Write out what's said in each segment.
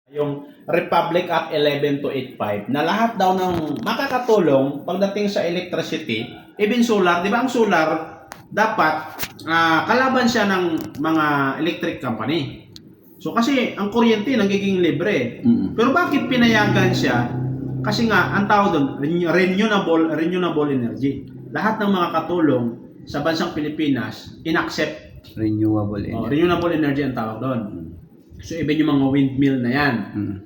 Yung Republic Act 11285 na lahat daw ng makakatulong pagdating sa electricity, even solar, di ba ang solar dapat kalaban siya ng mga electric company. So kasi ang kuryente nagiging libre. Pero bakit pinayagan siya? Kasi nga ang tawag doon renewable energy. Lahat ng mga katulong sa bansang Pilipinas inaccept Renewable energy. renewable energy ang tawag doon. So even yung mga windmill na yan.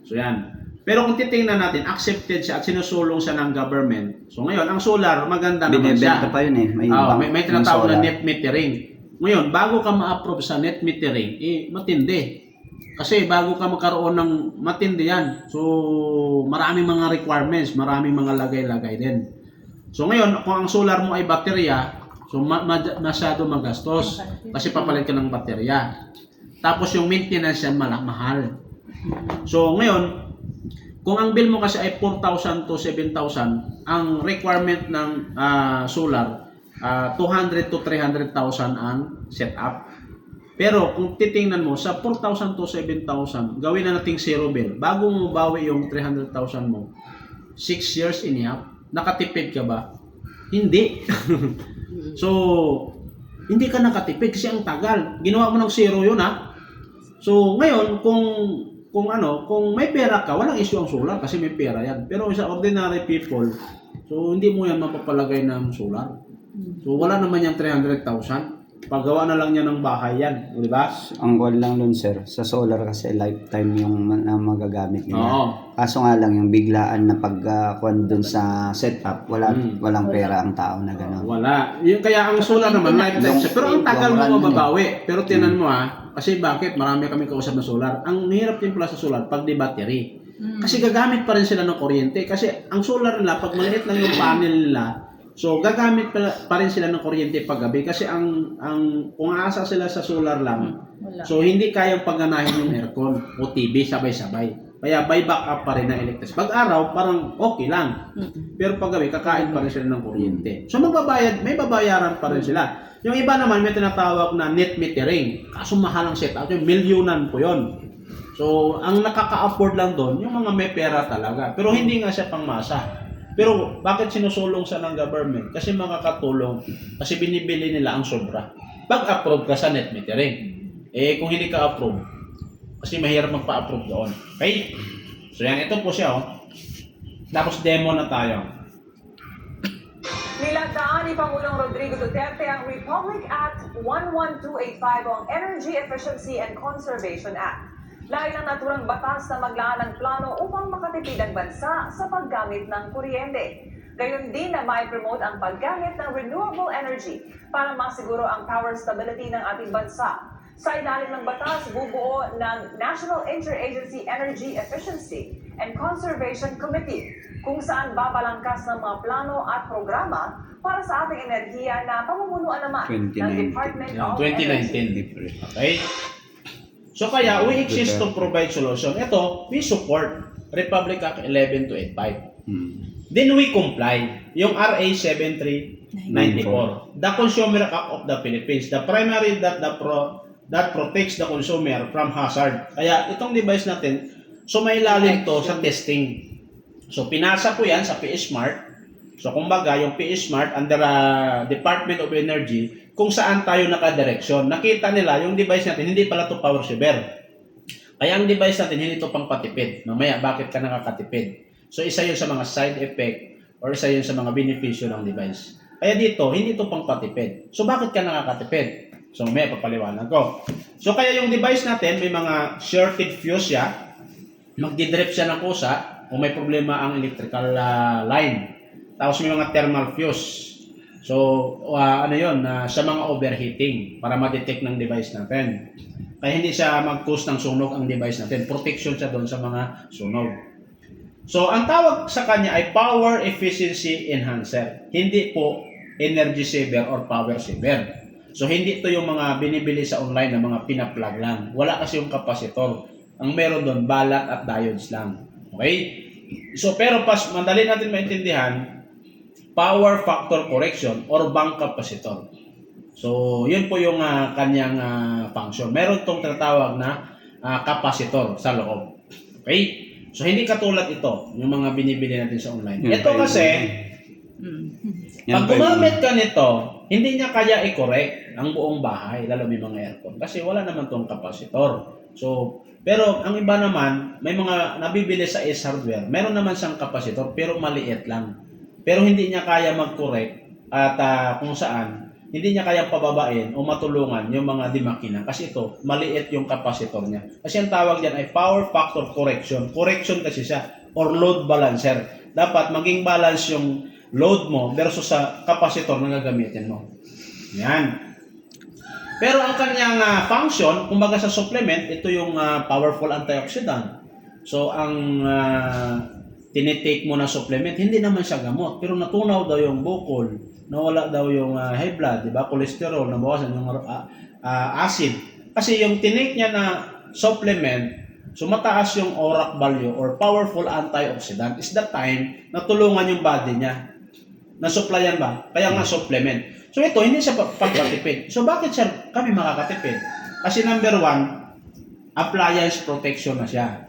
So yan. Pero kung titingnan natin, accepted siya at sinusulong siya ng government. So ngayon, ang solar, maganda naman siya. Binibenta pa yun eh. May tinatawag na net metering. Ngayon, bago ka ma-approve sa net metering, matindi. Kasi bago ka magkaroon ng matindi yan. So maraming mga requirements, maraming mga lagay-lagay din. So ngayon, kung ang solar mo ay baterya, so masyado magastos kasi papalit ka ng baterya. Tapos yung maintenance yan mahal. So ngayon, kung ang bill mo kasi ay 4,000 to 7,000, ang requirement ng solar, 200 to 300,000 ang setup. Pero kung titingnan mo, sa 4,000 to 7,000, gawin na nating zero bill. Bago mo bawi yung 300,000 mo, 6 years enough, nakatipid ka ba? Hindi. So, hindi ka nakatipid kasi ang tagal. Ginawa mo ng zero yun ha. So, ngayon, kung may pera ka, walang issue ang solar kasi may pera yan. Pero sa ordinary people, so hindi mo yan mapapalagay ng solar. So, wala naman yung 300,000. Paggawa na lang niya ng bahay yan, di ba? Ang goal lang nun, sir, sa solar kasi lifetime yung magagamit nila. Oo. Kaso nga lang yung biglaan na pagkuhan dun sa setup, walang pera ang tao na gano'n. Wala. Yung kaya ang solar naman lifetime siya. Pero ang tagal mo mababawi. Pero tinan mo kasi bakit marami kami kausap na solar. Ang hirap din pala sa solar pag di battery. Kasi gagamit pa rin sila ng kuryente. Kasi ang solar nila, pag maliit lang yung panel nila, so gagamit pa rin sila ng kuryente paggabi. Kasi kung aasa sila sa solar lang, so hindi kayang pagganahin yung aircon o TV sabay-sabay. Kaya by backup pa rin ng electricity. Pag araw, parang okay lang. Pero pag gabi, kakain pa rin sila ng kuryente. So may babayaran pa rin sila. Yung iba naman, may tinatawag na net metering. Kaso mahal ang setup. Yung milyonan po yun. So, ang nakaka-afford lang doon, yung mga may pera talaga. Pero hindi nga siya pangmasa. Pero bakit sinusulong sa ng government? Kasi makakatulong. Kasi binibili nila ang sobra. Pag-approve ka sa net metering. Kung hindi ka approve, kasi mahirap magpa-approve doon. Okay? So yan, ito po siya. Tapos demo na tayo. Nilataan ni Pangulong Rodrigo Duterte ang Republic Act 11285 o ang Energy Efficiency and Conservation Act. Layo ng naturang batas na maglaan ng plano upang makatipid ang bansa sa paggamit ng kuryente. Gayon din na mai-promote ang paggamit ng renewable energy para masiguro ang power stability ng ating bansa. Sa ilalim ng batas, bubuo ng National Interagency Energy Efficiency and Conservation Committee kung saan babalangkas ng mga plano at programa para sa ating enerhiya na pamumunuan naman ng Department of Energy. 2019. Okay? So kaya, we exist to provide solution. Ito, we support Republic Act 11285. Then we comply. Yung RA 7394. The Consumer Act of the Philippines. The primary that protects the consumer from hazard. Kaya itong device natin, so may lalim to sa testing. So pinasa ko yan sa PSmart. So kumbaga, yung PSmart under Department of Energy, kung saan tayo nakadireksyon. Nakita nila, yung device natin, hindi pala to power saver. Kaya ang device natin, hindi to pang patipid. Mamaya, bakit ka nakakatipid? So isa yun sa mga side effect or isa yun sa mga benepisyo ng device. Kaya dito, hindi to pang patipid. So bakit ka nakakatipid? So may papaliwanag ko. So kaya yung device natin, may mga shorted fuse siya. Magdidrip siya ng kusa kung may problema ang electrical line. Tapos may mga thermal fuse. So ano yun, sa mga overheating para ma-detect ng device natin. Kaya hindi siya mag-cause ng sunog ang device natin. Protection siya doon sa mga sunog. So ang tawag sa kanya ay Power Efficiency Enhancer. Hindi po Energy Saver or Power Saver. So hindi ito yung mga binibili sa online na mga pina-plug lang. Wala kasi yung kapasitor. Ang meron doon, balat at diodes lang. Okay? So pero madali natin maintindihan, power factor correction or bank capacitor. So yun po yung kanyang function. Meron tong tinatawag na capacitor sa loob. Okay? So, hindi katulad ito, yung mga binibili natin sa online. Yan Ito pa yun. kasi, Yan pag pa yun. gumamit ka nito, hindi niya kaya i-correct ang buong bahay, lalo may mga aircon. Kasi wala naman tong kapasitor. So, pero ang iba naman, may mga nabibili sa Ace Hardware, meron naman siyang kapasitor, pero maliit lang. Pero hindi niya kaya mag-correct at kung saan, hindi niya kayang pababain o matulungan yung mga dimakina. Kasi ito, maliit yung kapasitor niya. Kasi ang tawag diyan ay power factor correction. Correction kasi siya, or load balancer. Dapat maging balance yung load mo versus sa kapasitor na gagamitin mo. Yan. Pero ang kanyang function, kumbaga sa supplement, ito yung powerful antioxidant. So, ang tinitake mo na supplement, hindi naman siya gamot. Pero natunaw daw yung bukol, nawala daw yung high blood, di ba? Cholesterol, nabawasan yung acid. Kasi yung tinake niya na supplement, so mataas yung ORAC value or powerful antioxidant is the time na tulungan yung body niya. Nasupplyan ba? Kaya nga supplement. So ito, hindi siya pagpatipid. So bakit sir kami makakatipid? Kasi number 1, appliance protection na siya.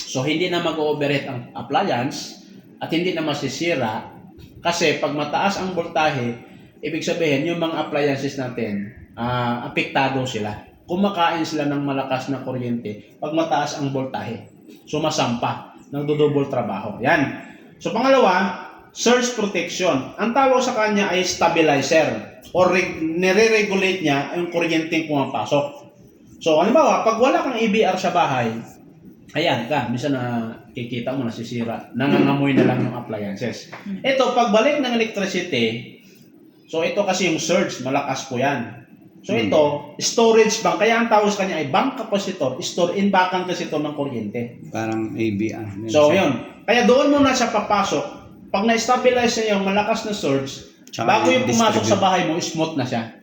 So hindi na mag-overheat ang appliance at hindi na masisira kasi pag mataas ang voltahe, ibig sabihin yung mga appliances natin, apektado sila. Kumakain sila ng malakas na kuryente pag mataas ang voltahe. So masampa, nagdodouble trabaho. Yan. So pangalawa, surge protection. Ang tawag sa kanya ay stabilizer or nire-regulate niya yung kuryenteng pumapasok. So, halimbawa, pag wala kang EBR sa bahay, ayan ka, minsan na kikita mo nasisira, nangangamoy na lang yung appliances. Ito, pagbalik ng electricity, so ito kasi yung surge, malakas po yan. So ito, storage bank, kaya ang tawag sa kanya ay bank capacitor, store in bakan kasi ito ng kuryente. Parang ABR. So, yun. Kaya doon mo na siya papasok. Pag na-stabilize niya yung malakas na surge, Tsaka bago yung pumasok distribute. sa bahay mo, smooth na siya.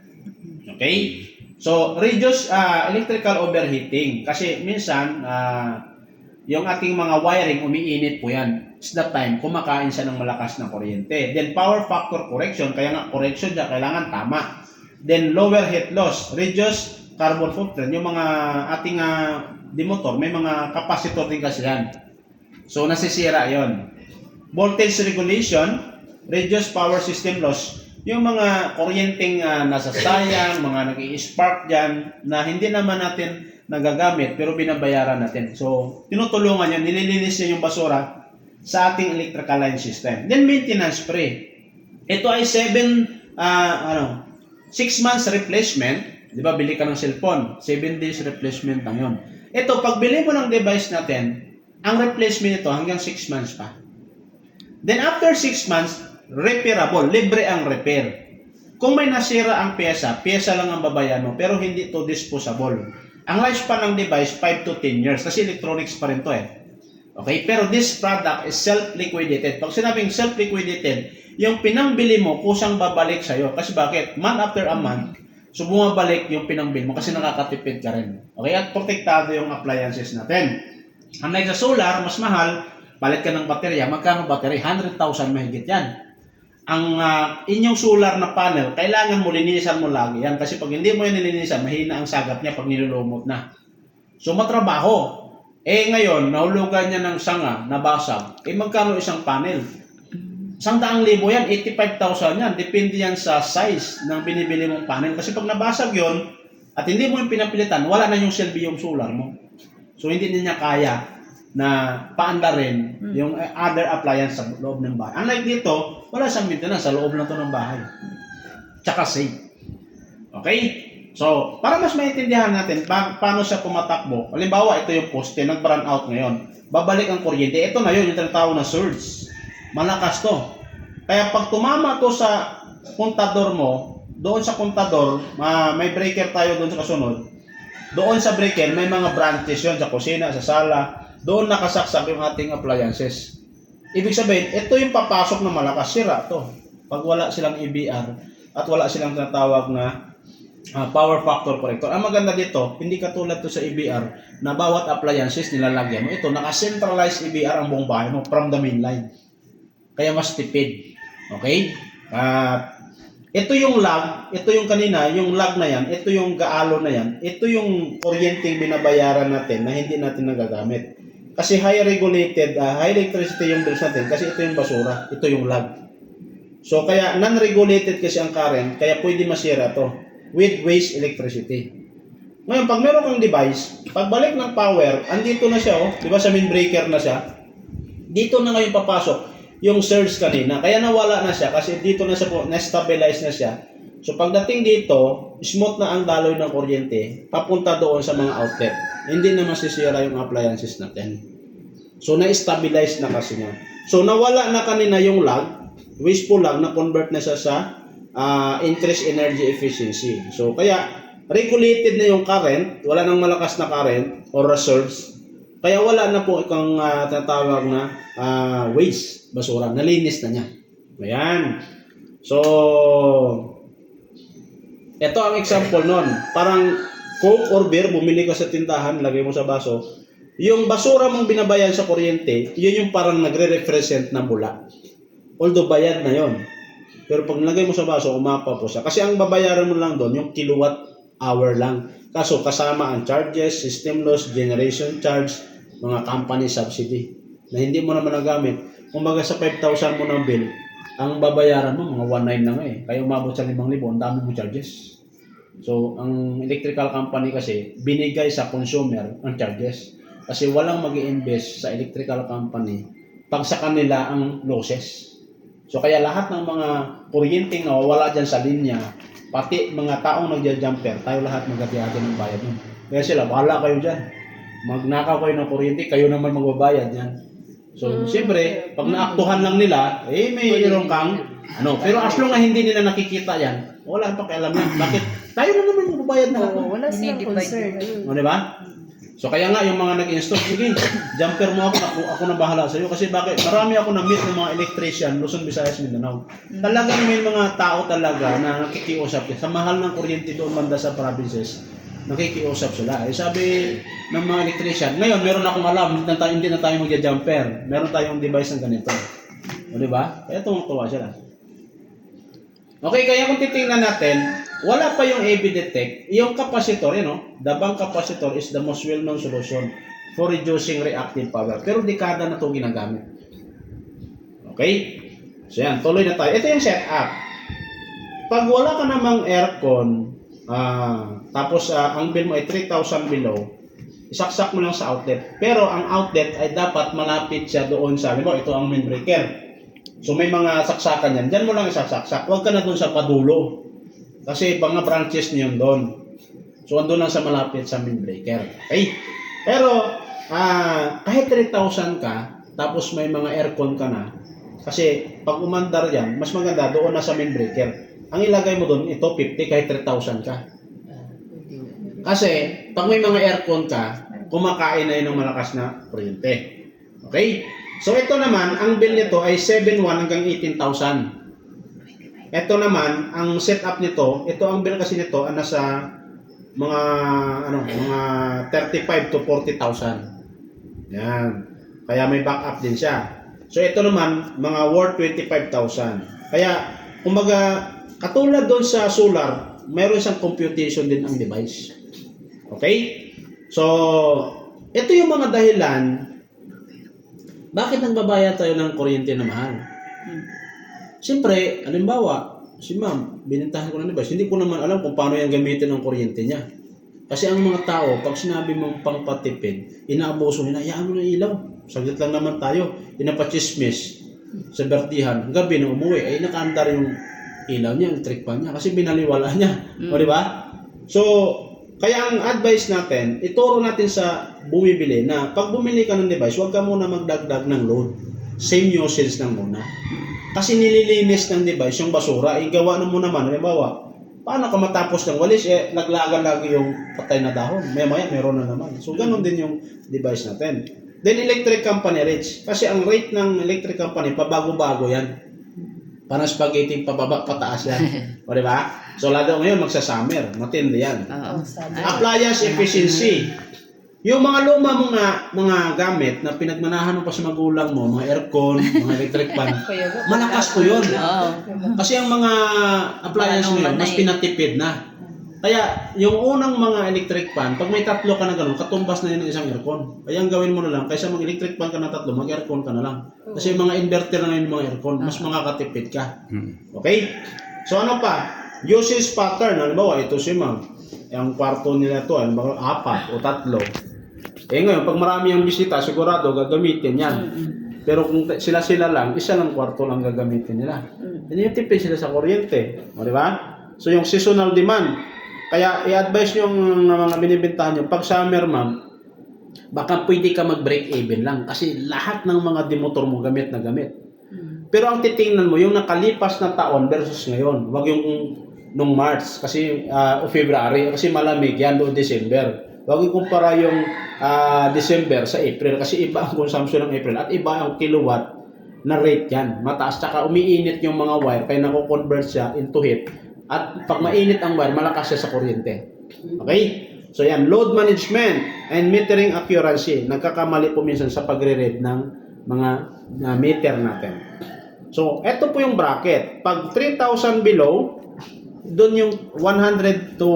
Okay? So, reduce electrical overheating. Kasi minsan, yung ating mga wiring, umiinit po yan. It's that time, kumakain siya ng malakas na kuryente. Then, power factor correction. Kaya nga, correction siya, kailangan tama. Then, lower heat loss. Reduce carbon footprint. Yung mga ating dimotor, may mga capacitor din kasi yan. So, nasisira yon. Voltage regulation, reduce power system loss. Yung mga kuryenteng nasasayang, mga nag-i-spark dyan, na hindi naman natin nagagamit, pero binabayaran natin. So, tinutulungan yan, nililinis niya yung basura sa ating electrical line system. Then, maintenance free. Ito ay 6 months replacement. Di ba, bili ka ng cellphone, 7 days replacement lang yun. Ito, pag bili mo ng device natin, ang replacement ito hanggang 6 months pa. Then after 6 months, repairable, libre ang repair. Kung may nasira ang pyesa lang ang babayan mo, pero hindi to disposable. Ang lifespan ng device, 5 to 10 years, kasi electronics pa rin to eh. Okay, pero this product is self-liquidated. Pag sinabing self-liquidated, yung pinangbili mo, kusang babalik sa'yo. Kasi bakit? Month after a month, so bumabalik yung pinangbili mo kasi nakakatipid ka rin. Okay, at protektado yung appliances natin. Unlike sa solar, mas mahal, palit ka ng baterya. Magkano battery? 100,000 mahigit yan. Ang inyong solar na panel, kailangan mo linisan mo lagi yan. Kasi pag hindi mo yan nilinisan, mahina ang sagap niya pag nilulumot na. So matrabaho. Ngayon, nahulugan niya ng sanga, nabasag. Magkano isang panel? 100,000 yan, 85,000 yan. Depende yan sa size ng binibili mong panel. Kasi pag nabasag yon at hindi mo yung pinapilitan, wala na yung silbi yung solar mo. So hindi niya kaya na paandarin yung other appliance sa loob ng bahay. Unlike dito, wala siyang maintenance sa loob lang to ng bahay. Tsaka safe. Okay? So, para mas maintindihan natin paano siya pumatakbo. Halimbawa, ito yung poste, nag-burn out ngayon. Babalik ang kuryente. Ito na yun, yung tinatawag na surge. Malakas to. Kaya pag tumama to sa kontador mo, doon sa kontador, may breaker tayo doon sa kasunod. Doon sa breaker, may mga branches yun sa kusina, sa sala. Doon nakasaksak yung ating appliances. Ibig sabihin, ito yung papasok na malakas, sira to. Pag wala silang EBR at wala silang tinatawag na power factor corrector. Ang maganda dito, hindi katulad to sa EBR na bawat appliances nilalagyan mo. Ito, naka-centralized EBR ang buong bahay mo from the main line. Kaya mas tipid. Okay? Ito yung lag, ito yung kanina, yung lag na yan, ito yung gaalo na yan, ito yung kuryenteng binabayaran natin na hindi natin nagagamit. Kasi high regulated, high electricity yung bills natin kasi ito yung basura, ito yung lag. So kaya non-regulated kasi ang current, kaya pwede masira to with waste electricity. Ngayon, pag meron kang device, pagbalik ng power, andito na siya, oh, di ba sa main breaker na siya, dito na ngayon papasok yung surge kanina. Kaya nawala na siya kasi dito na siya, na-stabilize na siya. So pagdating dito, smooth na ang daloy ng kuryente, papunta doon sa mga outlet. Hindi na masisira yung appliances natin. So na-stabilize na kasi niya. So nawala na kanina yung lag, wasteful lag, na-convert na siya sa increased energy efficiency. So kaya regulated na yung current, wala nang malakas na current or surge. Kaya wala na po ikang tatawag na waste, basura. Nalinis na niya. Ayan. So, ito ang example nun. Parang Coke or beer, bumili ka sa tindahan, lagay mo sa baso. Yung basura mong binabayan sa kuryente, yun yung parang nagre-represent na bula. Although bayad na yon. Pero pag nilagay mo sa baso, umapa po siya. Kasi ang babayaran mo lang doon, yung kilowatt hour lang. Kaso kasama ang charges, system loss, generation charge, mga company subsidy na hindi mo naman nagamit. Kumbaga sa 5,000 mo ng bill, ang babayaran mo mga 1,900 na nga eh. Kaya umabot sa 5,000, ang dami mo charges. So, ang electrical company kasi binigay sa consumer ang charges. Kasi walang mag-i-invest sa electrical company pag sa kanila ang losses. So, kaya lahat ng mga kuryenteng nawawala dyan sa linya, pati mga taong nagja-jumper, tayo lahat magati-hati ng bayad nun. Kaya sila, wala kayo dyan. Magnakaw kayo ng kuryente, kayo naman magbabayad yan. So, siyempre, pag naaktuhan lang nila, mayroon kang, pero as long na hindi nila nakikita yan, wala pa pakialam yan. Bakit? Tayo na naman magbabayad na ako. Wala silang concern. O, di ba? So, kaya nga, yung mga nag-install, sige, jumper mo ako na bahala sa'yo. Kasi bakit? Marami ako na-meet ng mga electrician, Luzon, Visayas, Mindanao. Talagang may mga tao talaga na nakikiusap. Sa mahal ng kuryente doon banda sa provinces, nakikiusap sila. Eh, sabi ng mga electrician, ngayon, meron akong alam, hindi na tayo magja-jumper. Meron tayong device ng ganito. O, di ba? Kaya tuwang-tuwa sila. Okay, kaya kung titingnan natin, wala pa yung AB detect, yung capacitor, the bank capacitor is the most well-known solution for reducing reactive power. Pero dekada na ito ginagamit. Okay? So yan, tuloy na tayo. Ito yung setup. Pag wala ka namang aircon, tapos ang bill mo ay 3,000 below, isaksak mo lang sa outlet. Pero ang outlet ay dapat malapit siya doon sa, ito ang main breaker. So may mga saksakan yan. Diyan mo lang isaksak. Huwag ka na doon sa padulo. Kasi mga branches niyon doon. So andun lang sa malapit sa main breaker. Okay? Pero kahit 3,000 ka, tapos may mga aircon ka na, kasi pag umandar yan, mas maganda doon na sa main breaker. Ang ilagay mo doon, ito 50 kahit 3,000 ka. Kasi pag may mga aircon ka, kumakain na yun ng malakas na kuryente. Okay? So ito naman, ang bill nito ay 7,100 hanggang 18,000. Ito naman, ang setup nito, ito ang bill kasi nito, nasa mga 35 to 40,000. Yan. Kaya may backup din siya. So ito naman, mga worth 25,000. Kaya, kumbaga, katulad doon sa solar, mayroon siyang computation din ang device. Okay? So, ito yung mga dahilan bakit nagbabayad tayo ng kuryente na mahal? Siyempre, halimbawa, si ma'am, binintahan ko ng device, hindi ko naman alam kung paano yung gamitin ng kuryente niya. Kasi ang mga tao, pag sinabi mong pangpatipid, inaabuso nila, hayaan mo na ilaw. Saglit lang naman tayo, inapachismis sa bertihan. Gabi na umuwi, ay nakaandar yung ilaw niya, yung trick pan niya, kasi binaliwala niya. O, di ba? So, kaya ang advice natin, ituro natin sa bumibili na pag bumili ka ng device, huwag ka muna magdagdag ng load. Same usage lang muna. Kasi nililinis ng device yung basura, gawa na mo naman. Halimbawa, paano ka matapos ng walis, naglagan lagi yung patay na dahon. Maya meron na naman. So, ganun din yung device natin. Then, electric company rates. Kasi ang rate ng electric company, pabago-bago yan. Parang spaghetti, pababa, pataas yan. O, diba? So, lalo ngayon, magsa-summer. Matindi yan. Appliance efficiency. Yung mga luma mga gamit na pinagmanahan mo pa sa magulang mo, mga aircon, mga electric fan, malakas po yun. Kasi ang mga appliance ngayon, mas pinatipid na. Kaya, yung unang mga electric fan, pag may tatlo ka na ganun, katumbas na yun ng isang aircon. Kaya ang gawin mo na lang, kaysa mag-electric fan ka na tatlo, mag-aircon ka na lang. Kasi yung mga inverter na yun yung mga aircon, mas makakatipid ka. Okay? So ano pa? Usage pattern. Halimbawa, ito si ma'am. Ang kwarto nila to, halimbawa, 4 o 3. Ngayon, pag marami ang bisita, sigurado gagamitin yan. Pero kung sila-sila lang, isa lang kwarto lang gagamitin nila. Hindi yung tipid sila sa kuryente. O, di ba? So, yung seasonal demand. Kaya, i-advise yung mga binibintahan nyo, pag summer, ma'am, baka pwede ka mag-break even lang. Kasi lahat ng mga demotor mo gamit na gamit. Pero ang titingnan mo, yung nakalipas na taon versus ngayon. Wag yung nung March, kasi o February, kasi malamig yan, o December. Huwag ikumpara yung December sa April kasi iba ang consumption ng April at iba ang kilowatt na rate yan. Mataas, tsaka umiinit yung mga wire kaya nako-convert siya into heat. At pag mainit ang wire, malakas siya sa kuryente. Okay? So yan, load management and metering accuracy. Nagkakamali po minsan sa pagre-read ng mga meter natin. So, eto po yung bracket. Pag 3,000 below, doon yung 100 to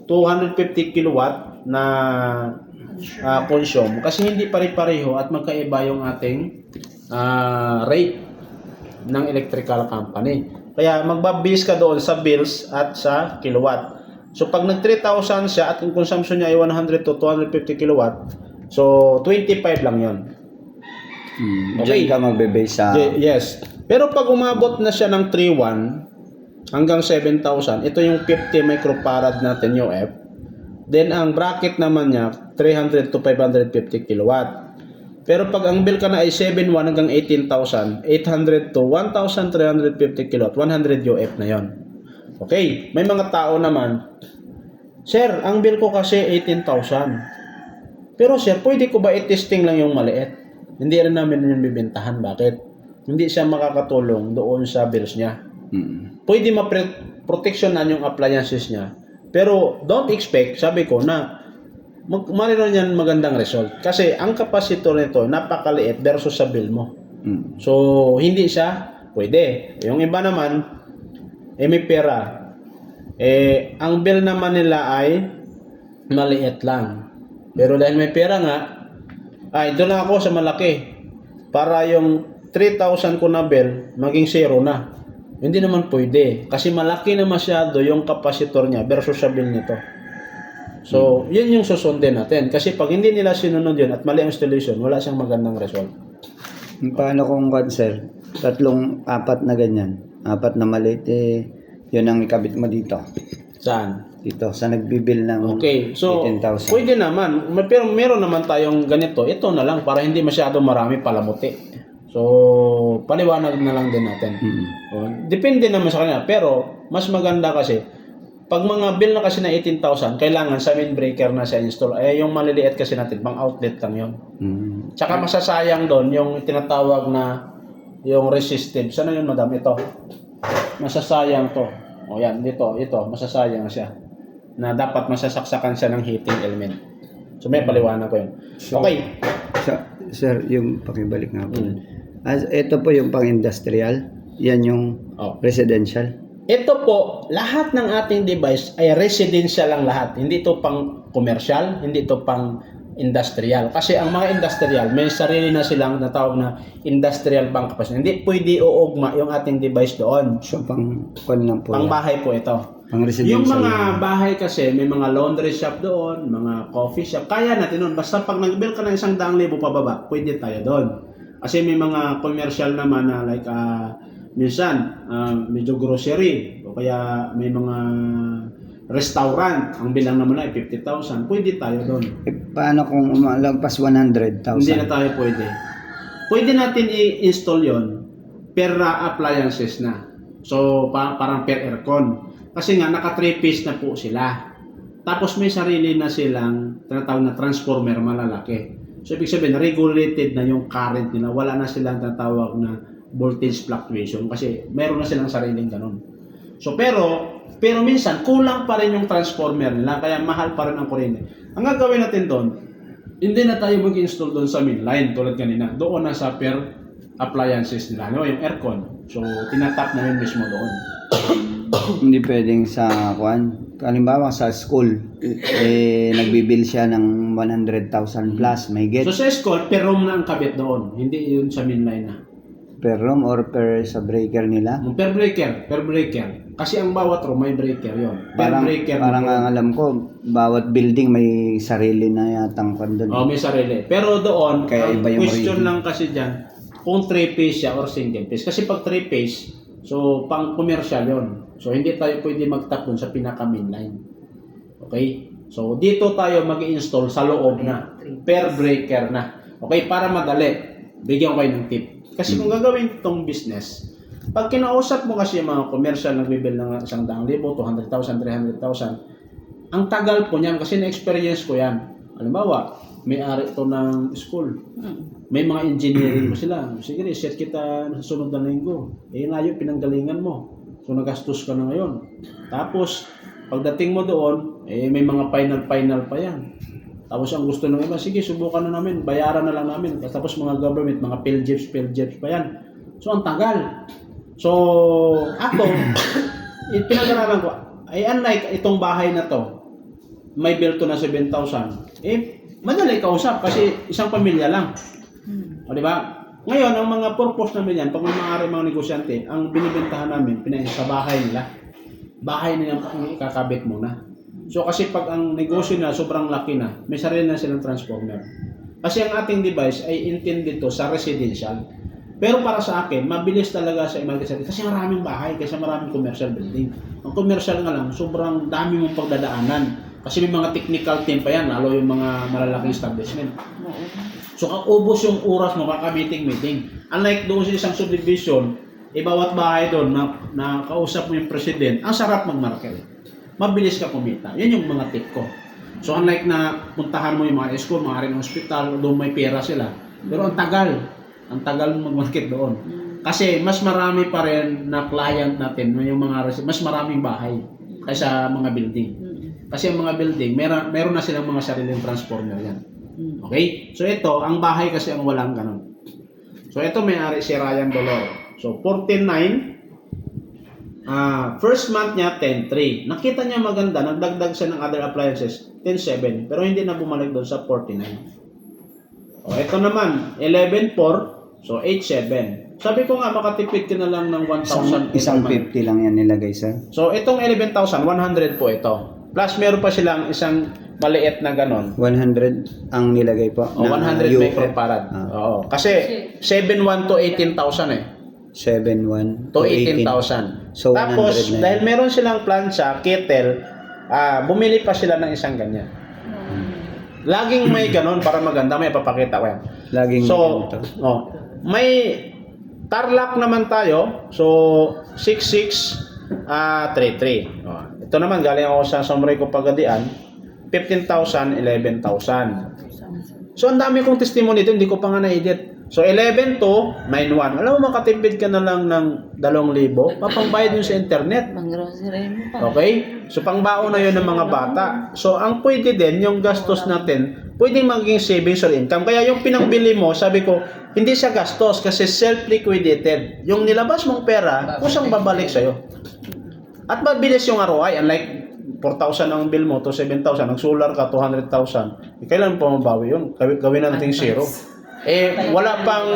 250 kilowatt na consume kasi hindi pare-pareho at magkaiba yung ating rate ng electrical company. Kaya magbabase ka doon sa bills at sa kilowatt. So pag nag 3,000 siya at yung consumption niya ay 100 to 250 kilowatt, so 25 lang yon. Okay. Diyan ka magbe-base sa... Yes. Pero pag umabot na siya ng 3,100 hanggang 7,000, ito yung 50 microfarad natin UF. Then ang bracket naman niya 300 to 550 kilowatt. Pero pag ang bill ka na ay 7,100 hanggang 18,000, 800 to 1,350 kilowatt, 100 UF na yon. Okay, may mga tao naman, sir, ang bill ko kasi 18,000. Pero sir, pwede ko ba i-testing lang yung maliit? Hindi rin namin yung bibentahan. Bakit? Hindi siya makakatulong doon sa bills niya. Pwede ma-protectionan yung appliances niya. Pero don't expect, sabi ko na mayroon yan magandang result. Kasi ang capacitor nito napakaliit versus sa bill mo. So, hindi siya pwede. Yung iba naman, may pera. Ang bill naman nila ay maliit lang. Pero dahil may pera nga, doon na ako sa malaki. Para yung 3,000 ko na bill, maging 0 na. Hindi naman pwede. Kasi malaki na masyado yung capacitor niya versus sa bill nito. So, yun yung susundin natin. Kasi pag hindi nila sinunod yun at mali ang installation, wala siyang magandang result. Paano kung sir? 3, 4 na ganyan. 4 na maliit, yun ang ikabit mo dito. Saan? Dito, sa nagbibil ng Okay, so 18,000. pwede naman. Pero meron naman tayong ganito. Ito na lang para hindi masyado marami palamuti. So, paliwanag na lang din natin. Depende naman sa kanya. Pero, mas maganda kasi, pag mga bill na kasi na 18,000, kailangan sa main breaker na siya install. Yung maliliit kasi natin, pang outlet lang yun. Tsaka masasayang doon yung tinatawag na yung resistive. Sana yun, madam? Ito. Masasayang to. O yan, dito. Ito, masasayang siya. Na dapat masasaksakan siya ng heating element. So, may paliwanag ko yun. Okay. Sir, yung pakibalik nga po. Ito po yung pang-industrial. Yan yung residential. Ito po, lahat ng ating device ay residential lang lahat. Hindi ito pang commercial, hindi ito pang industrial. Kasi ang mga industrial, may sarili na silang natawag na industrial bank capacity. Hindi pwede uugma yung ating device doon. So, pang bahay po ito. Pang residential. Yung mga bahay kasi, may mga laundry shop doon, mga coffee shop. Kaya natin doon. Basta pag nag-bill ka ng 100,000 pababa, pwede tayo doon. Kasi may mga commercial naman na like minsan medyo grocery o kaya may mga restaurant, ang bilang naman ay 50,000, pwede tayo doon. Paano kung umalagpas 100,000? Hindi na tayo pwede. Pwede natin i-install yon per appliances na. So, parang per aircon. Kasi nga, naka 3-piece na po sila. Tapos may sarili na silang tinatawag na transformer malalaki. So, ibig sabihin, regulated na yung current nila. Wala na silang tinatawag na voltage fluctuation kasi meron na silang sariling ganun. So, pero minsan, kulang pa rin yung transformer nila. Kaya mahal pa rin ang kuryente. Ang gagawin natin doon, hindi na tayo mag-install doon sa mainline tulad kanina. Doon na sa per appliances nila. Yung aircon. So, tinatap na yun mismo doon. Hindi pwedeng sa kwan. Halimbawa sa school, nagbibil siya ng 100,000 plus, may get So sa school, per room na ang kabit doon. Hindi yun sa mainline na. per room or per sa breaker nila. Per breaker. Kasi ang bawat room may breaker yon. Per Parang, breaker. parang ang alam ko, bawat building may sarili na yatang kwan doon. Oh, may sarili. Pero doon, Kaya ang iba yung question rating. lang kasi dyan, kung 3-phase siya or single phase. Kasi pag 3-phase, so pang commercial yon. So hindi tayo pwede mag-tap doon sa pinaka mainline. Okay? So dito tayo mag-install sa loob na. Per breaker na. Okay? Para madali, bigyan ko kayo ng tip. Kasi kung gagawin itong business, pag kinausap mo kasi yung mga commercial nagbibil ng 100,000, 200,000, 300,000, ang tagal po niyan kasi na-experience ko yan. Halimbawa, may-ari ito ng school. May mga engineering mo sila. Sige, set kita sa sunod na linggo. Ngayon, pinanggalingan mo. So, nagastos ka na ngayon. Tapos, pagdating mo doon, may mga final pa yan. Tapos, ang gusto ng iba, sige, subukan na namin. Bayaran na lang namin. Tapos, mga government, mga PhilJeps pa yan. So, ang tagal. So, ako, pinag-aralan ko, unlike itong bahay na to, may bill to na 7,000. Madali kausap kasi isang pamilya lang. O, di ba? Ngayon, ang mga purpose namin yan, pag may mga negosyante, ang binibentahan namin, sa bahay nila. Bahay nila ang ikakabit muna. So, kasi pag ang negosyo na sobrang laki na, may sarili na silang transformer. Kasi ang ating device ay intended to sa residential. Pero para sa akin, mabilis talaga sa emergency kasi maraming bahay, kasi maraming commercial building. Ang commercial nga lang, sobrang dami mong pagdadaanan. Kasi may mga technical team pa yan, lalo yung mga malalaking establishment. So, ubos yung oras mo kaka-meeting. Unlike doon sa isang subdivision, bawat bahay doon na kausap mo yung president, ang sarap mag-market. Mabilis ka kumita. Yan yung mga tip ko. So, unlike na puntahan mo yung mga school, mga rin hospital, doon may pera sila. Pero ang tagal mag-market doon. Kasi mas marami pa rin na client natin, yung mas maraming bahay kaysa mga building. Kasi ang mga building, meron na silang mga sariling transformer yan. Okay? So ito, ang bahay kasi ang walang ganun. So ito may-ari si Ryan Dolor. So 14,900. First month niya 10,300. Nakita niya maganda, nagdagdag siya ng other appliances 10,700. Pero hindi na bumalik doon sa 49. O ito naman, 11,400. So 8,700. Sabi ko nga makatipid ka na lang ng 1,000. Isang 50 lang yan nilagay, sir. So itong 11,100 po ito. Plus meron pa silang isang maliit na ganon. 100 ang nilagay po. O, 100 microfarad. Oo. Kasi 7,1 to 18,000 eh. 7,1 To 18,000. So, Tapos, 100 na dahil meron silang plancha, kettle, bumili pa sila ng isang ganyan. Laging may ganon para maganda. May papakita ko yan. Laging So, ganito. may Tarlac naman tayo. So, 6633. Ito naman, galing ako sa Somreco Pagadian. 15,000, 11,000. So, ang dami kong testimony dito, hindi ko pa nga na-edit. So, 11 to 91. Alam mo, makatipid ka na lang ng 2,000. Papangbayad yun sa internet. Okay? So, pangbaon na yun ng mga bata. So, ang pwede din, yung gastos natin, pwedeng maging savings or income. Kaya yung pinangbili mo, sabi ko, hindi siya gastos kasi self-liquidated. Yung nilabas mong pera, kusang babalik sa'yo. At mabilis yung ROI. Unlike 4,000 ang bill mo to 7,000, nag-solar ka 200,000. Kailan pa mabawi yun? Gawin natin zero. Wala pang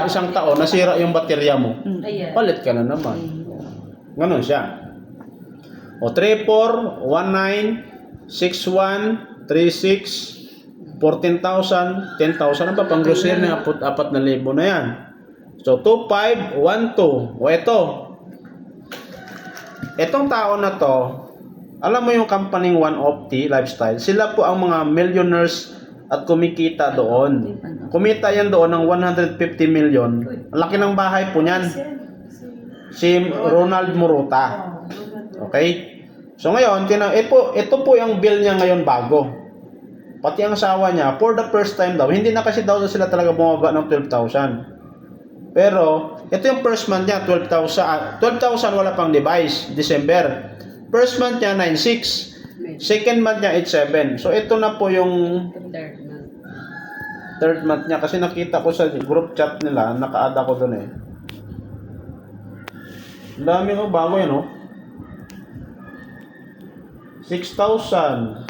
isang taon, nasira yung baterya mo. Palit ka na naman. Ganon siya. O 34, 19, 61, 36, 14,000, 10,000. Ano pa pang grocery na 4,000 na yan. So 25, 12. O ito. Etong tao na to, alam mo yung company One Opti Lifestyle, sila po ang mga millionaires at kumikita doon. Kumita yan doon ng 150 million. Ang laki ng bahay po niyan. Si Ronald Muruta. Okay? So ngayon, ito po yung bill niya ngayon bago. Pati ang asawa niya, for the first time daw, hindi na kasi daw sila talaga bumaba ng 12,000. Pero, ito yung first month niya, 12,000. 12,000 wala pang device, December. First month niya, 9,600. Second month niya, 8,700. So, ito na po yung third month niya. Kasi nakita ko sa group chat nila, naka-add ako doon eh. Ang dami ko, bago yan oh. 6,000.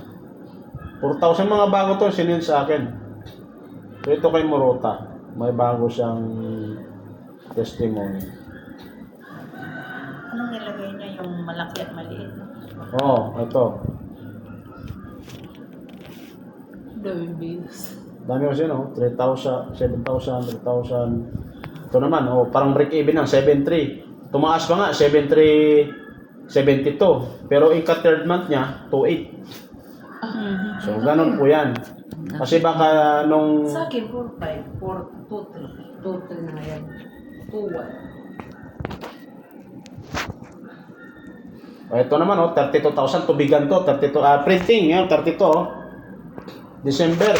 4,000 mga bago to, sinend sa akin. So ito kay Morota. May bago siyang testimony. Anong nilagay niya yung malaki at maliit? Oh, ito. Daming bills. Dami kasi no, 3,000, 7,000, 3,000. Ito naman, oh, parang break even ng 7,300. Tumaas pa nga, 7,372. Pero ika third month niya, 2,800. So, ganun po yan. Kasi baka nung... Sa akin, 4-5, 4-2-3. 2-3 na yan. 2-1. Ito naman, oh, 32,000. Tubigan to, 32. Printing, yan, 32. Oh. December.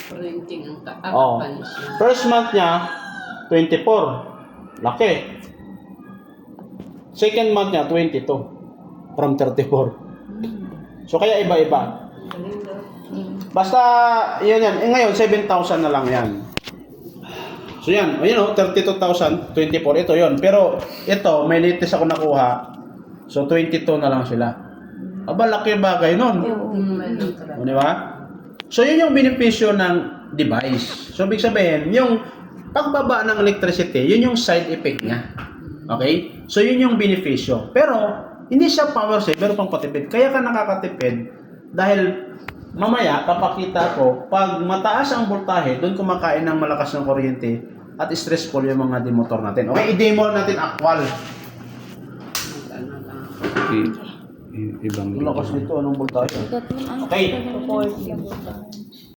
Printing ang Oh. panis niya. First month niya, 24. Laki. Second month niya, 22. From 34. So, kaya iba-iba. Galing daw. Basta, yan yan. Ngayon, 7,000 na lang yan. So, yan. O, yun o, 32,000, 24. Ito yon. Pero, ito, may latest ako nakuha. So, 22 na lang sila. Aba, laki bagay nun. Meron talaga. O, di ba? So, yun yung benepisyo ng device. So, ibig sabihin, yung pagbaba ng electricity, yun yung side effect niya. Okay? So, yun yung benepisyo. Pero, hindi siya power saver pang patipid. Kaya ka nakakatipid dahil mamaya, kapakita ko, pag mataas ang voltahe, doon kumakain ng malakas ng kuryente at stressful yung mga demotor natin. Okay, i-demo natin actual. Ibang Lakas nito, anong voltahe? Okay. 40.